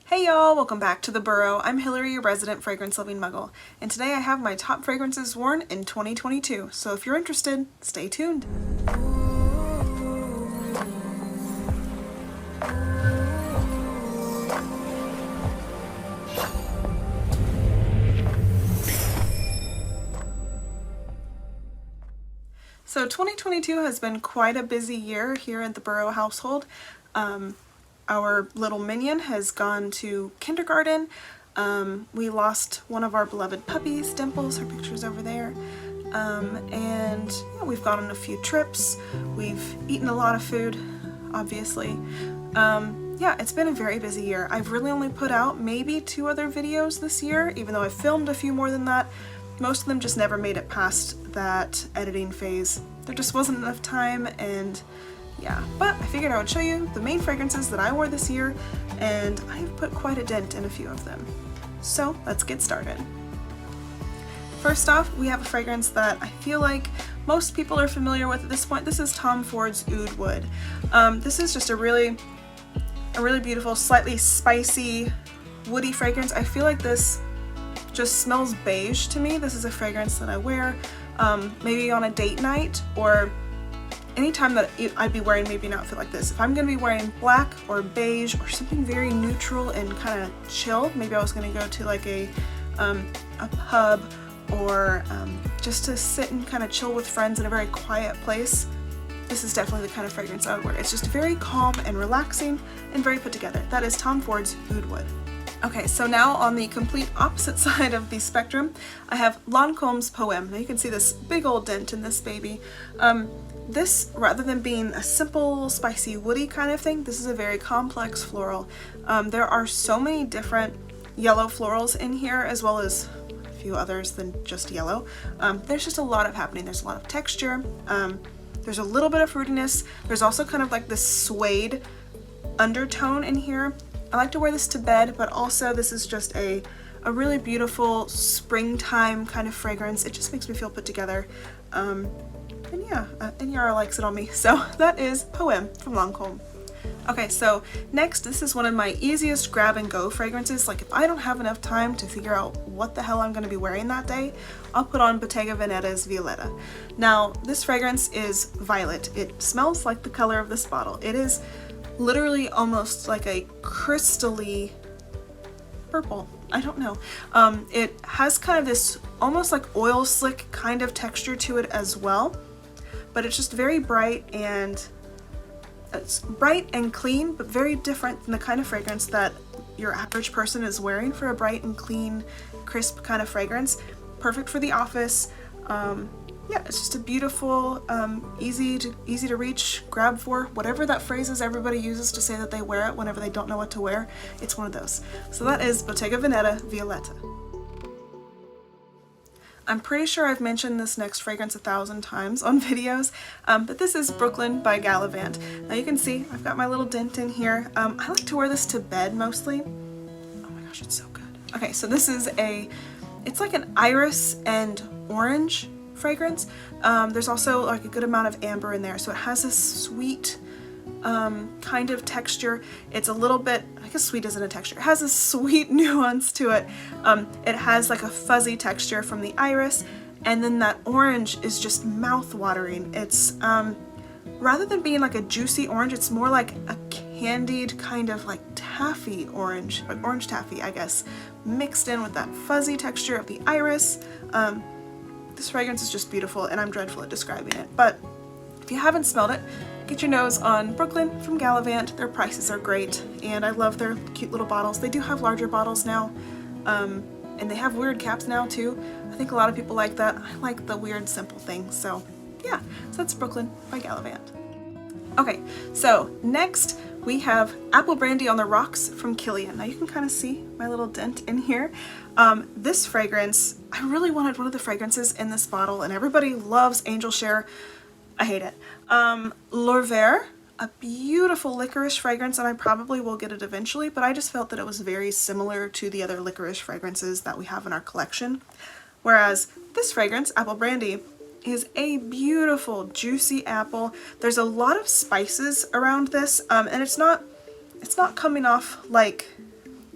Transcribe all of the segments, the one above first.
Hey y'all, welcome back to the Burrow. I'm Hillary, your resident fragrance-loving muggle, and today I have my top fragrances worn in 2022, so if you're interested, stay tuned. So 2022 has been quite a busy year here at the Burrow household. Our little minion has gone to kindergarten. We lost one of our beloved puppies, Dimples, her picture's over there. And yeah, we've gone on a few trips. We've eaten a lot of food, obviously. Yeah, it's been a very busy year. I've really only put out maybe 2 other videos this year, even though I've filmed a few more than that. Most of them just never made it past that editing phase. There just wasn't enough time, and yeah, but I figured I would show you the main fragrances that I wore this year, and I've put quite a dent in a few of them. So let's get started. First off, we have a fragrance that I feel like most people are familiar with at this point. This is Tom Ford's Oud Wood. This is just a really beautiful, slightly spicy, woody fragrance. I feel like this just smells beige to me. This is a fragrance that I wear maybe on a date night, or anytime that I'd be wearing maybe an outfit like this. If I'm going to be wearing black or beige or something very neutral and kind of chill, maybe I was going to go to like a pub or just to sit and kind of chill with friends in a very quiet place, this is definitely the kind of fragrance I would wear. It's just very calm and relaxing and very put together. That is Tom Ford's Oud Wood. Okay, so now on the complete opposite side of the spectrum, I have Lancome's Poeme. Now you can see this big old dent in this baby. This, rather than being a simple, spicy, woody kind of thing, this is a very complex floral. There are so many different yellow florals in here, as well as a few others than just yellow. There's just a lot of happening. There's a lot of texture. There's a little bit of fruitiness. There's also kind of like this suede undertone in here. I like to wear this to bed, but also this is just a really beautiful springtime kind of fragrance. It just makes me feel put together. And yeah, and Yara likes it on me. So that is Poeme from Lancome. Okay, so next, this is one of my easiest grab and go fragrances. Like if I don't have enough time to figure out what the hell I'm going to be wearing that day, I'll put on Bottega Veneta's Violetta. Now, this fragrance is violet. It smells like the color of this bottle. It is literally almost like a crystally purple. I don't know. It has kind of this almost like oil slick kind of texture to it as well, but it's just very bright, and it's bright and clean, but very different than the kind of fragrance that your average person is wearing for a bright and clean, crisp kind of fragrance. Perfect for the office. Yeah, it's just a beautiful, easy to reach, grab for, whatever that phrase is everybody uses to say that they wear it whenever they don't know what to wear. It's one of those. So that is Bottega Veneta Violeta. I'm pretty sure I've mentioned this next fragrance 1,000 times on videos, but this is Brooklyn by Gallivant. Now you can see I've got my little dent in here. I like to wear this to bed mostly. Oh my gosh, it's so good. Okay, so this is it's like an iris and orange fragrance. There's also like a good amount of amber in there, so it has this sweet kind of texture. It's a little bit, I guess sweet isn't a texture, it has a sweet nuance to it. It has like a fuzzy texture from the iris, and then that orange is just mouth-watering. It's rather than being like a juicy orange, it's more like a candied kind of like taffy orange, like orange taffy, I guess, mixed in with that fuzzy texture of the iris. This fragrance is just beautiful, and I'm dreadful at describing it, but if you haven't smelled it, get your nose on Brooklyn from Gallivant. Their prices are great, and I love their cute little bottles. They do have larger bottles now, and they have weird caps now too. I think a lot of people like that. I like the weird simple things, so yeah, so that's Brooklyn by Gallivant. Okay, so next we have Apple Brandy on the Rocks from Kilian. Now you can kind of see my little dent in here. This fragrance, I really wanted one of the fragrances in this bottle, and everybody loves Angel Share. I hate it. L'Orvers, a beautiful licorice fragrance, and I probably will get it eventually, but I just felt that it was very similar to the other licorice fragrances that we have in our collection. Whereas this fragrance, Apple Brandy, is a beautiful juicy apple. There's a lot of spices around this, and it's not coming off like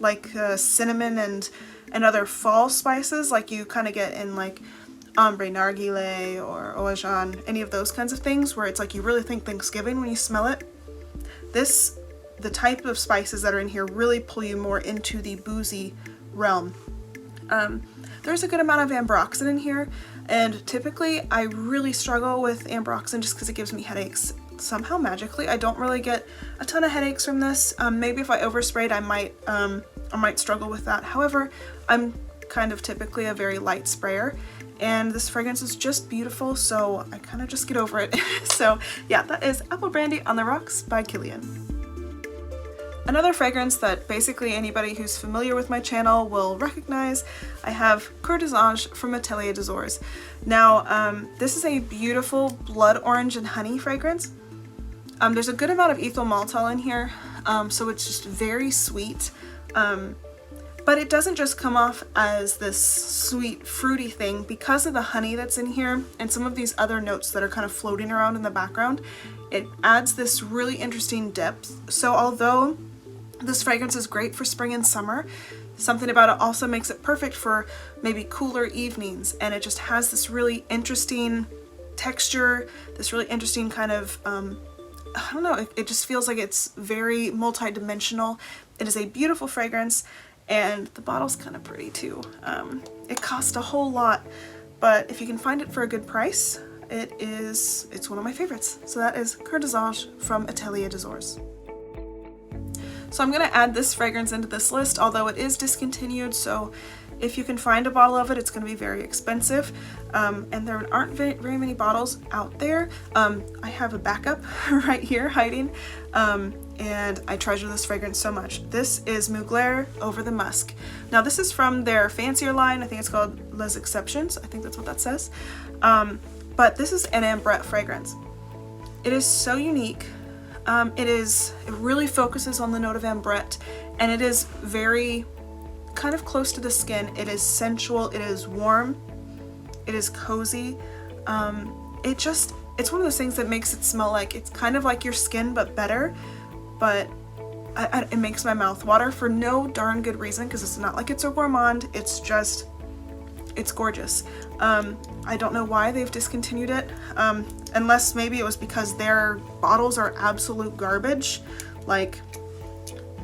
like cinnamon and other fall spices like you kind of get in like ombre narguilé or oajan, any of those kinds of things where it's like you really think Thanksgiving when you smell it. The type of spices that are in here really pull you more into the boozy realm. There's a good amount of ambroxan in here, and typically I really struggle with ambroxan just because it gives me headaches. Somehow magically I don't really get a ton of headaches from this. Maybe if I oversprayed I might struggle with that. However, I'm kind of typically a very light sprayer, and this fragrance is just beautiful, so I kind of just get over it. So yeah, that is Apple Brandy on the Rocks by Kilian. Another fragrance that basically anybody who's familiar with my channel will recognize, I have Carduus from Atelier des Ors. Now, this is a beautiful blood orange and honey fragrance. There's a good amount of ethyl maltol in here, so it's just very sweet. But it doesn't just come off as this sweet, fruity thing. Because of the honey that's in here and some of these other notes that are kind of floating around in the background, it adds this really interesting depth. So although this fragrance is great for spring and summer, something about it also makes it perfect for maybe cooler evenings, and it just has this really interesting texture, this really interesting kind of, I don't know, it just feels like it's very multi-dimensional. It is a beautiful fragrance, and the bottle's kind of pretty too. It cost a whole lot, but if you can find it for a good price, it's one of my favorites. So that is Carduus from Atelier des Ors. So I'm going to add this fragrance into this list, although it is discontinued, so if you can find a bottle of it, it's going to be very expensive, and there aren't very many bottles out there. I have a backup right here hiding, and I treasure this fragrance so much. This is Mugler Over the Musk. Now this is from their fancier line. I think it's called Les Exceptions. I think that's what that says. But this is an ambrette fragrance. It is so unique. It really focuses on the note of ambrette, and it is very kind of close to the skin. It is sensual, it is warm, it is cozy. It's one of those things that makes it smell like it's kind of like your skin but better, but it makes my mouth water for no darn good reason, because it's not like it's a gourmand, it's gorgeous. I don't know why they've discontinued it, unless maybe it was because their bottles are absolute garbage. Like,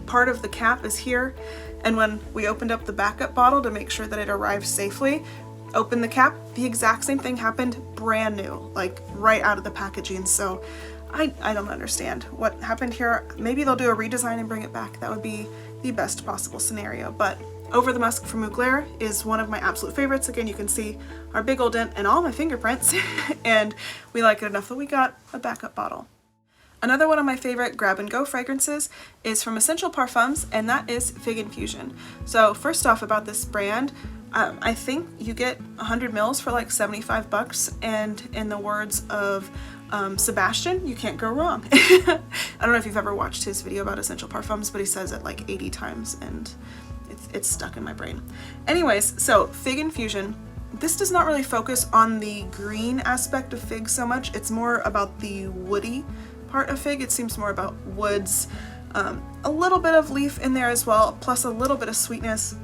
part of the cap is here, and when we opened up the backup bottle to make sure that it arrived safely, opened the cap, the exact same thing happened, brand new, like right out of the packaging. So I don't understand what happened here. Maybe they'll do a redesign and bring it back. That would be the best possible scenario. But Over the Musk from Mugler is one of my absolute favorites. Again, you can see our big old dent and all my fingerprints, and we like it enough that we got a backup bottle. Another one of my favorite grab-and-go fragrances is from Essential Parfums, and that is Fig Infusion. So first off about this brand, I think you get 100 mils for like 75 bucks, and in the words of Sebastian, you can't go wrong. I don't know if you've ever watched his video about Essential Parfums, but he says it like 80 times, and it's stuck in my brain. Anyways, so Fig Infusion. This does not really focus on the green aspect of fig so much. It's more about the woody part of fig. It seems more about woods, a little bit of leaf in there as well, plus a little bit of sweetness,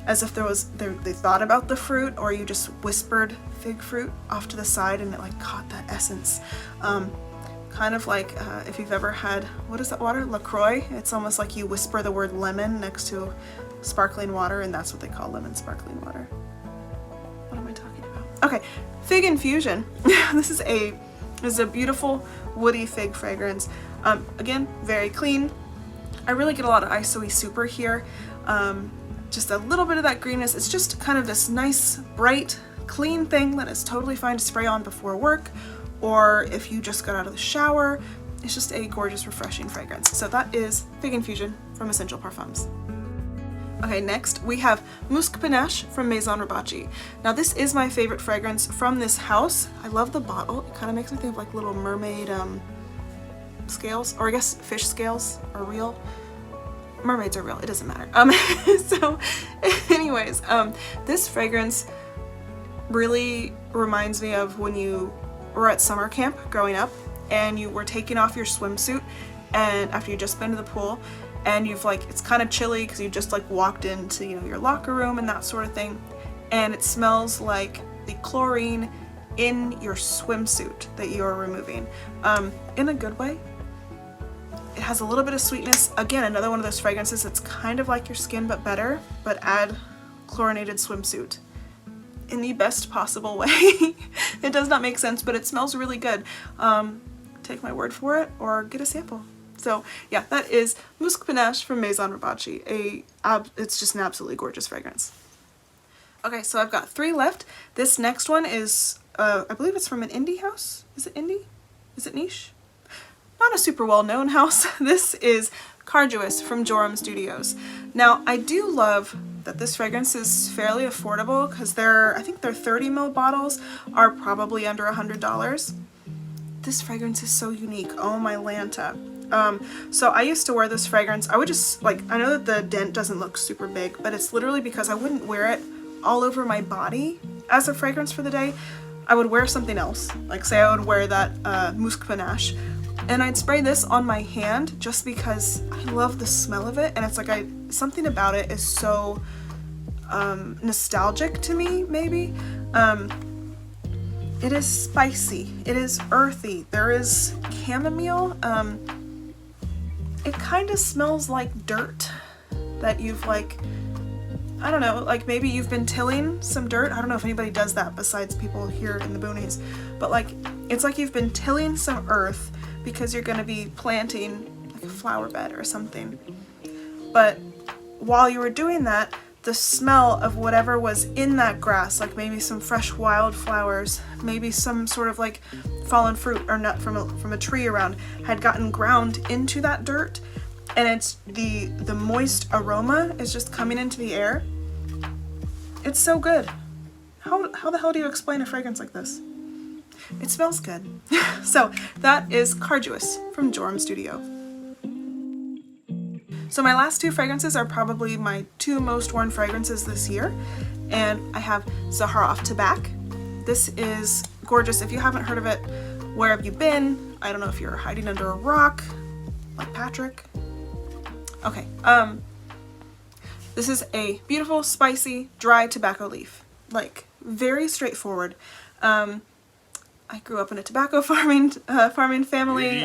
as if they thought about the fruit, or you just whispered fig fruit off to the side and it like caught that essence. Kind of like if you've ever had, what is that water? LaCroix. It's almost like you whisper the word lemon next to sparkling water, and that's what they call lemon sparkling water. What am I talking about? Okay, Fig Infusion. This is a beautiful woody fig fragrance. Again, very clean. I really get a lot of ISOE Super here. Just a little bit of that greenness. It's just kind of this nice, bright, clean thing that is totally fine to spray on before work, or if you just got out of the shower. It's just a gorgeous, refreshing fragrance. So that is Fig Infusion from Essential Parfums. Okay, next we have Musc Panache from Maison Rebatchi. Now this is my favorite fragrance from this house. I love the bottle. It kind of makes me think of like little mermaid scales, or I guess fish scales are real. Mermaids are real, it doesn't matter. So anyways, this fragrance really reminds me of when you were at summer camp growing up and you were taking off your swimsuit and after you just been to the pool, and you've like, it's kind of chilly because you just like walked into, you know, your locker room and that sort of thing, and it smells like the chlorine in your swimsuit that you're removing, in a good way. It has a little bit of sweetness. Again, another one of those fragrances that's kind of like your skin but better, but add chlorinated swimsuit in the best possible way. It does not make sense, but it smells really good. Take my word for it or get a sample. So yeah, that is Musc Panache from Maison Rebatchi. It's just an absolutely gorgeous fragrance. Okay, so I've got 3 left. This next one is, I believe it's from an indie house. Is it indie? Is it niche? Not a super well-known house. This is Carduus from Jorum Studios. Now, I do love that this fragrance is fairly affordable because I think their 30 ml bottles are probably under $100. This fragrance is so unique. Oh my Lanta. So I used to wear this fragrance. I would just like, I know that the dent doesn't look super big, but it's literally because I wouldn't wear it all over my body as a fragrance for the day. I would wear something else. Like say I would wear that Musc Panache, and I'd spray this on my hand just because I love the smell of it, and it's like something about it is so nostalgic to me, maybe. It is spicy, it is earthy, there is chamomile. It kind of smells like dirt that you've like, I don't know, like maybe you've been tilling some dirt. I don't know if anybody does that besides people here in the boonies, but like it's like you've been tilling some earth because you're going to be planting like a flower bed or something. But while you were doing that, the smell of whatever was in that grass, like maybe some fresh wildflowers, maybe some sort of like fallen fruit or nut from a tree around, had gotten ground into that dirt, and it's the moist aroma is just coming into the air. It's so good. How the hell do you explain a fragrance like this? It smells good. So that is Carduus from Jorum Studio. So my last 2 fragrances are probably my 2 most worn fragrances this year, and I have Zaharoff Tabac. This is gorgeous. If you haven't heard of it, where have you been? I don't know if you're hiding under a rock, like Patrick. Okay, this is a beautiful, spicy, dry tobacco leaf. Like, very straightforward. I grew up in a tobacco farming family,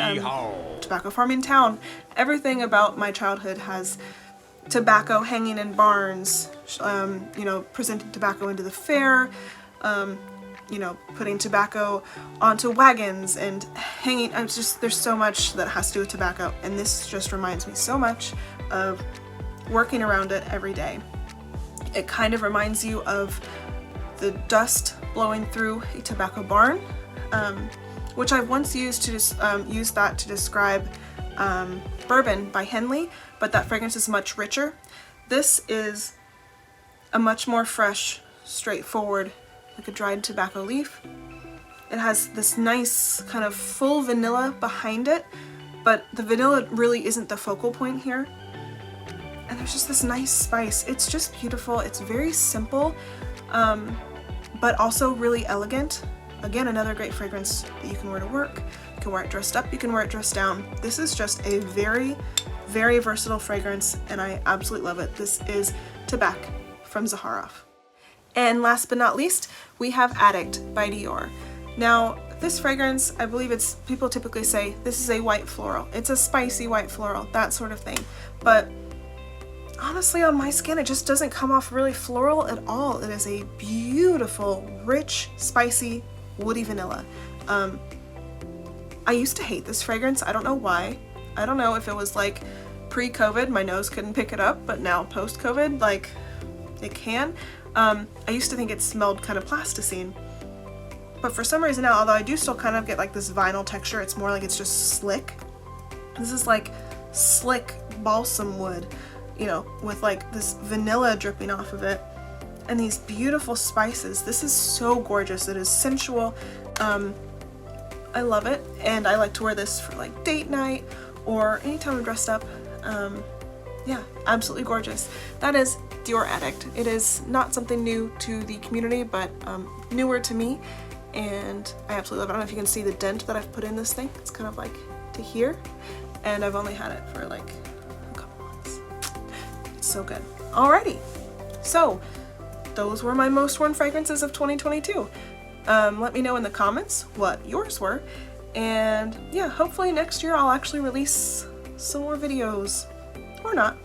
tobacco farming town. Everything about my childhood has tobacco hanging in barns, you know, presenting tobacco into the fair, you know, putting tobacco onto wagons and hanging. There's so much that has to do with tobacco, and this just reminds me so much of working around it every day. It kind of reminds you of the dust blowing through a tobacco barn, which I've once used to use that to describe Bourbon by Henley, but that fragrance is much richer. This is a much more fresh, straightforward, like a dried tobacco leaf. It has this nice kind of full vanilla behind it, but the vanilla really isn't the focal point here. And there's just this nice spice. It's just beautiful. It's very simple, but also really elegant. Again, another great fragrance that you can wear to work. You can wear it dressed up, you can wear it dressed down. This is just a very, very versatile fragrance, and I absolutely love it. This is Tabac from Zaharoff. And last but not least, we have Addict by Dior. Now, this fragrance, I believe people typically say this is a white floral. It's a spicy white floral, that sort of thing. But honestly, on my skin, it just doesn't come off really floral at all. It is a beautiful, rich, spicy, woody vanilla. I used to hate this fragrance. I don't know why. I don't know if it was like pre-COVID, my nose couldn't pick it up, but now post-COVID, like it can. I used to think it smelled kind of plasticine, but for some reason now, although I do still kind of get like this vinyl texture, it's more like it's just slick. This is like slick balsam wood, you know, with like this vanilla dripping off of it and these beautiful spices. This is so gorgeous. It is sensual. I love it, and I like to wear this for like date night or anytime I'm dressed up. Yeah, absolutely gorgeous. That is Dior Addict. It is not something new to the community, but newer to me, and I absolutely love it. I don't know if you can see the dent that I've put in this thing. It's kind of like to here, and I've only had it for like a couple months. so good. Alrighty, so those were my most worn fragrances of 2022. Let me know in the comments what yours were, and yeah, hopefully next year I'll actually release some more videos, or not.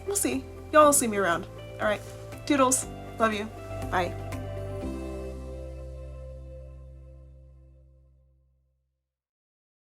We'll see. Y'all will see me around. Alright, toodles. Love you. Bye.